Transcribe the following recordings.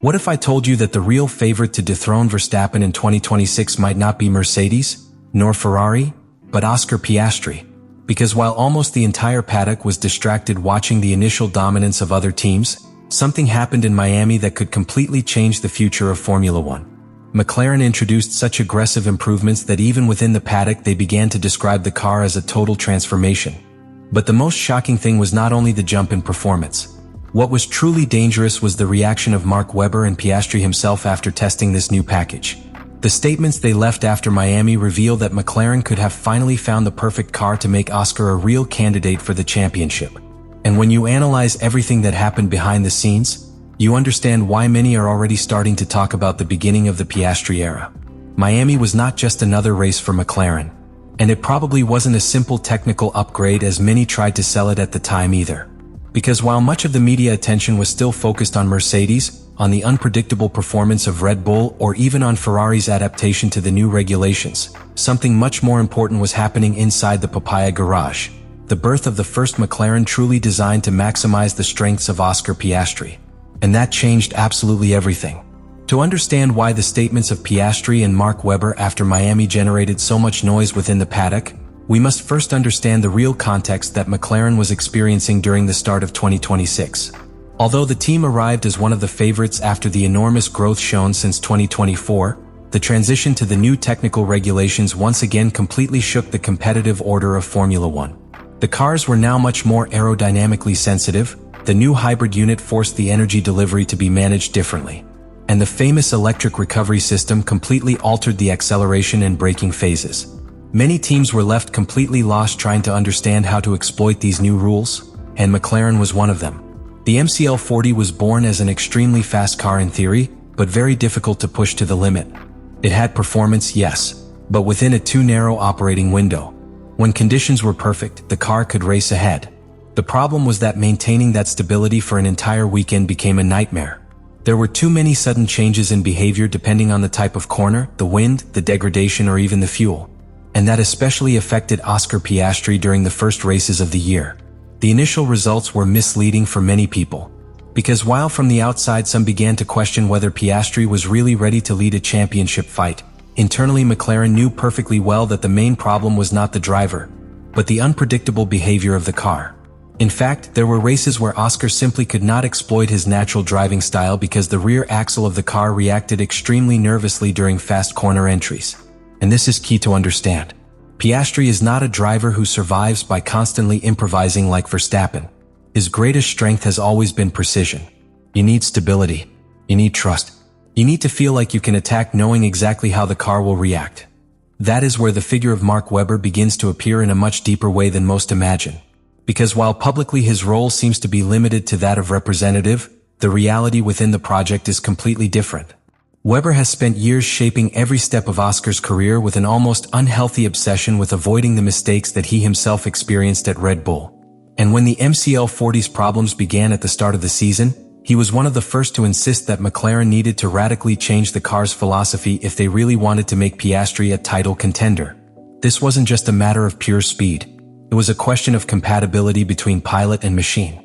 What if I told you that the real favorite to dethrone Verstappen in 2026 might not be Mercedes, nor Ferrari, but Oscar Piastri? Because while almost the entire paddock was distracted watching the initial dominance of other teams, something happened in Miami that could completely change the future of Formula One. McLaren introduced such aggressive improvements that even within the paddock they began to describe the car as a total transformation. But the most shocking thing was not only the jump in performance. What was truly dangerous was the reaction of Mark Webber and Piastri himself after testing this new package. The statements they left after Miami reveal that McLaren could have finally found the perfect car to make Oscar a real candidate for the championship. And when you analyze everything that happened behind the scenes, you understand why many are already starting to talk about the beginning of the Piastri era. Miami was not just another race for McLaren, and it probably wasn't a simple technical upgrade as many tried to sell it at the time either. Because while much of the media attention was still focused on Mercedes, on the unpredictable performance of Red Bull, or even on Ferrari's adaptation to the new regulations, something much more important was happening inside the Papaya garage. The birth of the first McLaren truly designed to maximize the strengths of Oscar Piastri. And that changed absolutely everything. To understand why the statements of Piastri and Mark Webber after Miami generated so much noise within the paddock, we must first understand the real context that McLaren was experiencing during the start of 2026. Although the team arrived as one of the favorites after the enormous growth shown since 2024, the transition to the new technical regulations once again completely shook the competitive order of Formula One. The cars were now much more aerodynamically sensitive, the new hybrid unit forced the energy delivery to be managed differently, and the famous electric recovery system completely altered the acceleration and braking phases. Many teams were left completely lost trying to understand how to exploit these new rules, and McLaren was one of them. The MCL40 was born as an extremely fast car in theory, but very difficult to push to the limit. It had performance, yes, but within a too narrow operating window. When conditions were perfect, the car could race ahead. The problem was that maintaining that stability for an entire weekend became a nightmare. There were too many sudden changes in behavior depending on the type of corner, the wind, the degradation, or even the fuel. And that especially affected Oscar Piastri during the first races of the year. The initial results were misleading for many people. Because while from the outside some began to question whether Piastri was really ready to lead a championship fight, internally McLaren knew perfectly well that the main problem was not the driver, but the unpredictable behavior of the car. In fact, there were races where Oscar simply could not exploit his natural driving style because the rear axle of the car reacted extremely nervously during fast corner entries. And this is key to understand. Piastri is not a driver who survives by constantly improvising like Verstappen. His greatest strength has always been precision. You need stability. You need trust. You need to feel like you can attack knowing exactly how the car will react. That is where the figure of Mark Webber begins to appear in a much deeper way than most imagine. Because while publicly his role seems to be limited to that of representative, the reality within the project is completely different. Webber has spent years shaping every step of Oscar's career with an almost unhealthy obsession with avoiding the mistakes that he himself experienced at Red Bull. And when the MCL40's problems began at the start of the season, he was one of the first to insist that McLaren needed to radically change the car's philosophy if they really wanted to make Piastri a title contender. This wasn't just a matter of pure speed. It was a question of compatibility between pilot and machine.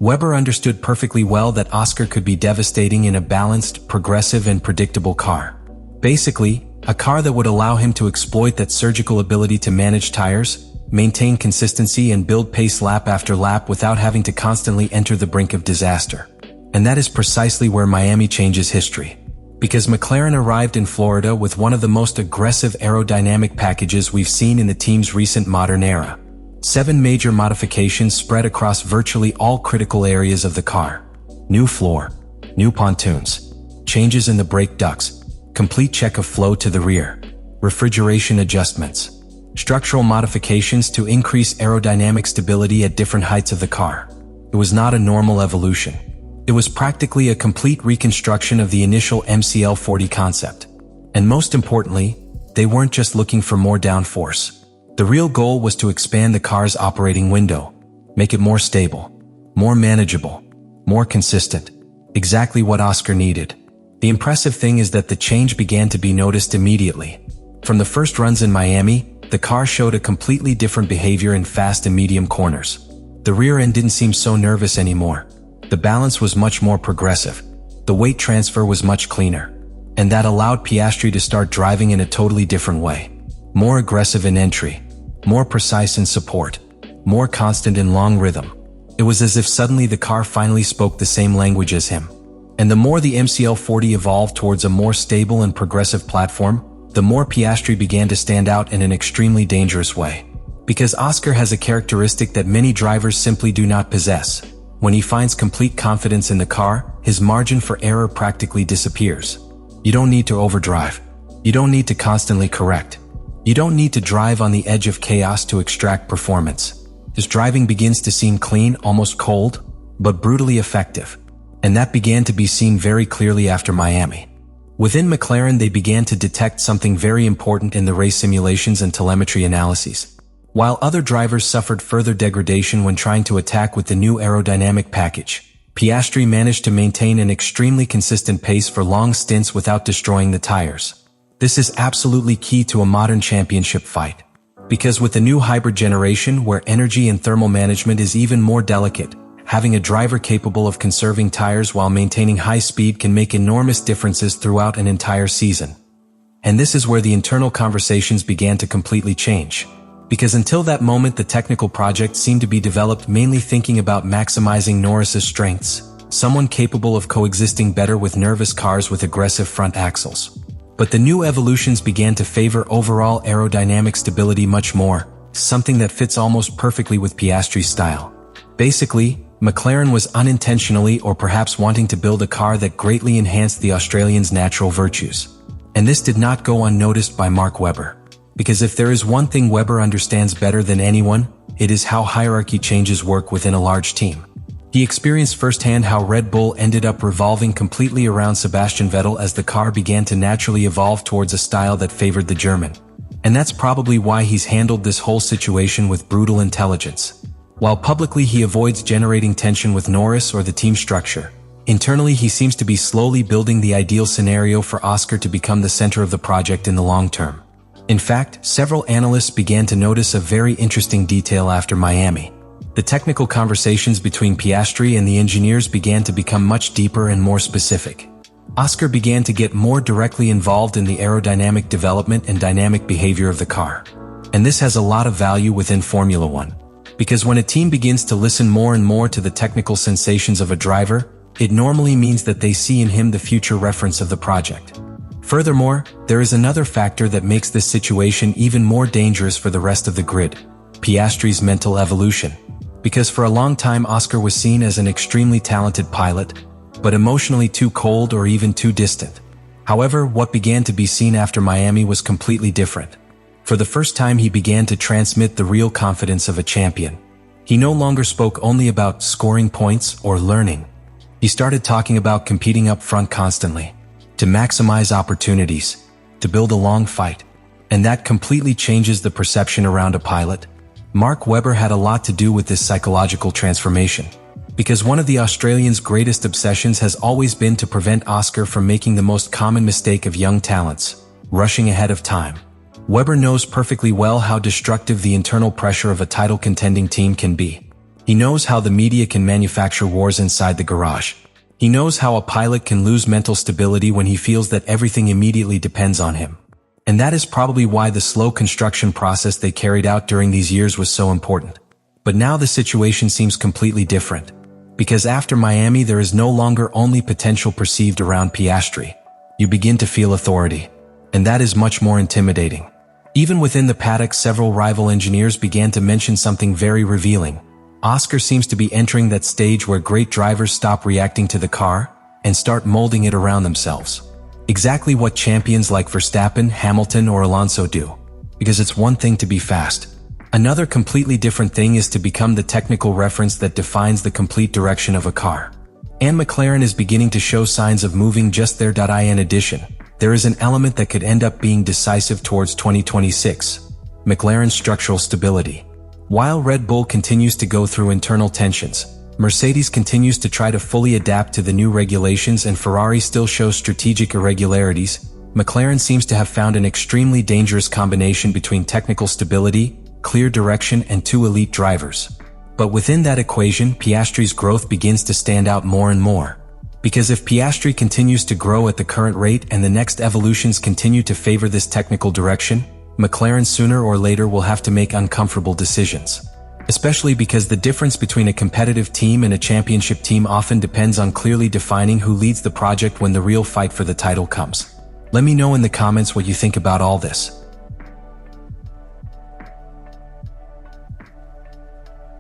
Webber understood perfectly well that Oscar could be devastating in a balanced, progressive, and predictable car. Basically, a car that would allow him to exploit that surgical ability to manage tires, maintain consistency, and build pace lap after lap without having to constantly enter the brink of disaster. And that is precisely where Miami changes history. Because McLaren arrived in Florida with one of the most aggressive aerodynamic packages we've seen in the team's recent modern era. 7 major modifications spread across virtually all critical areas of the car. New floor, new pontoons, changes in the brake ducts, complete check of flow to the rear, refrigeration adjustments, structural modifications to increase aerodynamic stability at different heights of the car. It was not a normal evolution. It was practically a complete reconstruction of the initial MCL40 concept. And most importantly, they weren't just looking for more downforce. The real goal was to expand the car's operating window, make it more stable, more manageable, more consistent. Exactly what Oscar needed. The impressive thing is that the change began to be noticed immediately. From the first runs in Miami, the car showed a completely different behavior in fast and medium corners. The rear end didn't seem so nervous anymore. The balance was much more progressive. The weight transfer was much cleaner. And that allowed Piastri to start driving in a totally different way. More aggressive in entry, more precise in support, more constant in long rhythm. It was as if suddenly the car finally spoke the same language as him. And the more the MCL40 evolved towards a more stable and progressive platform, the more Piastri began to stand out in an extremely dangerous way. Because Oscar has a characteristic that many drivers simply do not possess. When he finds complete confidence in the car, his margin for error practically disappears. You don't need to overdrive. You don't need to constantly correct. You don't need to drive on the edge of chaos to extract performance. His driving begins to seem clean, almost cold, but brutally effective. And that began to be seen very clearly after Miami. Within McLaren, they began to detect something very important in the race simulations and telemetry analyses. While other drivers suffered further degradation when trying to attack with the new aerodynamic package, Piastri managed to maintain an extremely consistent pace for long stints without destroying the tires. This is absolutely key to a modern championship fight. Because with the new hybrid generation where energy and thermal management is even more delicate, having a driver capable of conserving tires while maintaining high speed can make enormous differences throughout an entire season. And this is where the internal conversations began to completely change. Because until that moment the technical project seemed to be developed mainly thinking about maximizing Norris's strengths, someone capable of coexisting better with nervous cars with aggressive front axles. But the new evolutions began to favor overall aerodynamic stability much more, something that fits almost perfectly with Piastri's style. Basically, McLaren was unintentionally or perhaps wanting to build a car that greatly enhanced the Australian's natural virtues. And this did not go unnoticed by Mark Webber. Because if there is one thing Webber understands better than anyone, it is how hierarchy changes work within a large team. He experienced firsthand how Red Bull ended up revolving completely around Sebastian Vettel as the car began to naturally evolve towards a style that favored the German. And that's probably why he's handled this whole situation with brutal intelligence. While publicly he avoids generating tension with Norris or the team structure, internally he seems to be slowly building the ideal scenario for Oscar to become the center of the project in the long term. In fact, several analysts began to notice a very interesting detail after Miami. The technical conversations between Piastri and the engineers began to become much deeper and more specific. Oscar began to get more directly involved in the aerodynamic development and dynamic behavior of the car. And this has a lot of value within Formula One. Because when a team begins to listen more and more to the technical sensations of a driver, it normally means that they see in him the future reference of the project. Furthermore, there is another factor that makes this situation even more dangerous for the rest of the grid: Piastri's mental evolution. Because for a long time Oscar was seen as an extremely talented pilot, but emotionally too cold or even too distant. However, what began to be seen after Miami was completely different. For the first time he began to transmit the real confidence of a champion. He no longer spoke only about scoring points or learning. He started talking about competing up front constantly, to maximize opportunities, to build a long fight. And that completely changes the perception around a pilot. Mark Webber had a lot to do with this psychological transformation. Because one of the Australians' greatest obsessions has always been to prevent Oscar from making the most common mistake of young talents: rushing ahead of time. Webber knows perfectly well how destructive the internal pressure of a title-contending team can be. He knows how the media can manufacture wars inside the garage. He knows how a pilot can lose mental stability when he feels that everything immediately depends on him. And that is probably why the slow construction process they carried out during these years was so important. But now the situation seems completely different. Because after Miami there is no longer only potential perceived around Piastri. You begin to feel authority. And that is much more intimidating. Even within the paddock, several rival engineers began to mention something very revealing. Oscar seems to be entering that stage where great drivers stop reacting to the car and start molding it around themselves. Exactly what champions like Verstappen, Hamilton, or Alonso do. Because it's one thing to be fast. Another completely different thing is to become the technical reference that defines the complete direction of a car. And McLaren is beginning to show signs of moving just there. In addition, there is an element that could end up being decisive towards 2026. McLaren's structural stability. While Red Bull continues to go through internal tensions, Mercedes continues to try to fully adapt to the new regulations, and Ferrari still shows strategic irregularities. McLaren seems to have found an extremely dangerous combination between technical stability, clear direction, and two elite drivers. But within that equation, Piastri's growth begins to stand out more and more. Because if Piastri continues to grow at the current rate and the next evolutions continue to favor this technical direction, McLaren sooner or later will have to make uncomfortable decisions. Especially because the difference between a competitive team and a championship team often depends on clearly defining who leads the project when the real fight for the title comes. Let me know in the comments what you think about all this.